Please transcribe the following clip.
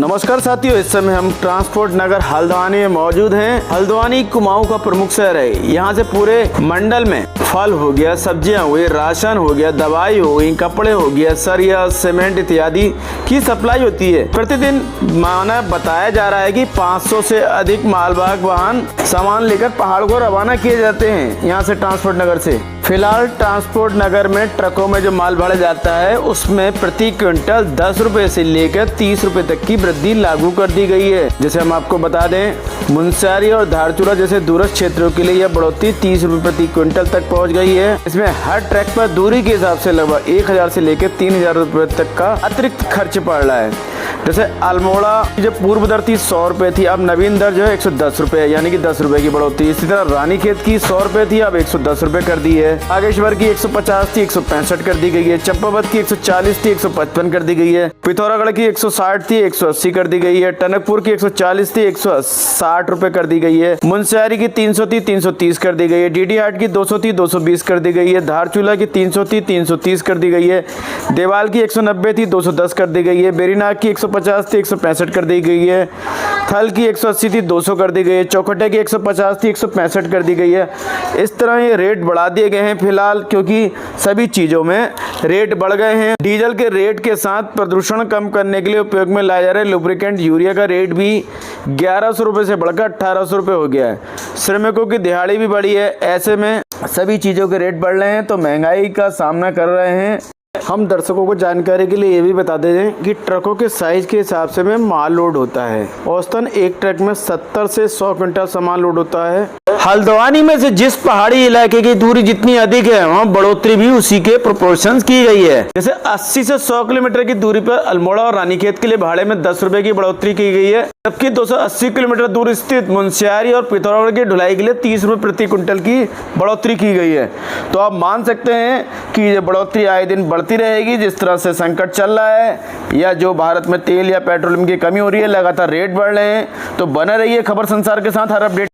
नमस्कार साथियों, इस समय हम ट्रांसपोर्ट नगर हल्द्वानी में मौजूद हैं। हल्द्वानी कुमाऊं का प्रमुख शहर है। यहाँ से पूरे मंडल में फल हो गया, सब्जियां हुई, राशन हो गया, दवाई हो गई, कपड़े हो गया, सरिया, सीमेंट इत्यादि की सप्लाई होती है। प्रतिदिन माना बताया जा रहा है कि 500 से अधिक मालवाहक वाहन सामान लेकर पहाड़ को रवाना किए जाते हैं यहाँ से ट्रांसपोर्ट नगर से। फिलहाल ट्रांसपोर्ट नगर में ट्रकों में जो माल भाड़ा जाता है उसमें प्रति क्विंटल 10 रुपए से लेकर 30 रुपए तक की वृद्धि लागू कर दी गई है। जैसे हम आपको बता दें, मुनस्यारी और धारचूला जैसे दूरस्थ क्षेत्रों के लिए यह बढ़ोतरी 30 रुपए प्रति क्विंटल तक पहुंच गई है। इसमें हर ट्रक पर दूरी के हिसाब से लगभग 1000 से लेकर 3000 रुपए तक का अतिरिक्त खर्च पड़ रहा है। जैसे अल्मोड़ा की जो पूर्व दर थी 100 रुपए थी, अब नवीन दर जो है 110 रुपए, यानी कि 10 रुपए की बढ़ोतरी। इसी तरह रानीखेत की 100 रुपए थी, अब 110 रुपए कर दी है। बागेश्वर की 150 थी, 165 कर दी गई है। चंपावत की 140 थी, 155 कर दी गई है। पिथौरागढ़ की 160 थी, 180 कर दी गई है। टनकपुर की 140 थी, 160 रुपए कर दी गई है। मुनस्यारी की 300 थी, 330 कर दी गई है। डीडी हाट की 200 थी, 220 कर दी गई है। धारचूला की 300 थी, 330 कर दी गई है। देवाल की 190 थी, 210 कर दी गई है। बेरीनाग की 150 थी, 165 कर दी गई है। थल की 180 थी, 200 कर दी गई है। चौखटे की 150 थी, 165 कर दी गई है। इस तरह ये रेट बढ़ा दिए गए हैं फिलहाल, क्योंकि सभी चीज़ों में रेट बढ़ गए हैं। डीजल के रेट के साथ प्रदूषण कम करने के लिए उपयोग में लाए जा रहे लुब्रिकेंट यूरिया का रेट भी 1100 रुपये से बढ़कर 1800 रुपये हो गया है। श्रमिकों की दिहाड़ी भी बढ़ी है। ऐसे में सभी चीज़ों के रेट बढ़ रहे हैं तो महंगाई का सामना कर रहे हैं। हम दर्शकों को जानकारी के लिए ये भी बता दें कि ट्रकों के साइज के हिसाब से में माल लोड होता है। औसतन एक ट्रक में 70 से 100 क्विंटल सामान लोड होता है। हल्द्वानी में से जिस पहाड़ी इलाके की दूरी जितनी अधिक है, वहाँ बढ़ोतरी भी उसी के प्रोपोर्शंस की गई है। जैसे 80 से 100 किलोमीटर की दूरी पर अल्मोड़ा और रानीखेत के लिए भाड़े में 10 रुपए की बढ़ोतरी की गई है, जबकि 280 किलोमीटर दूर स्थित मुनस्यारी और पिथौरागढ़ की ढुलाई के लिए 30 रुपए प्रति क्विंटल की बढ़ोतरी की गई है। तो आप मान सकते हैं कि ये बढ़ोतरी आए दिन बढ़ती रहेगी। जिस तरह से संकट चल रहा है या जो भारत में तेल या पेट्रोलियम की कमी हो रही है, लगातार रेट बढ़ रहे हैं। तो बने रहिए खबर संसार के साथ। हर अपडेट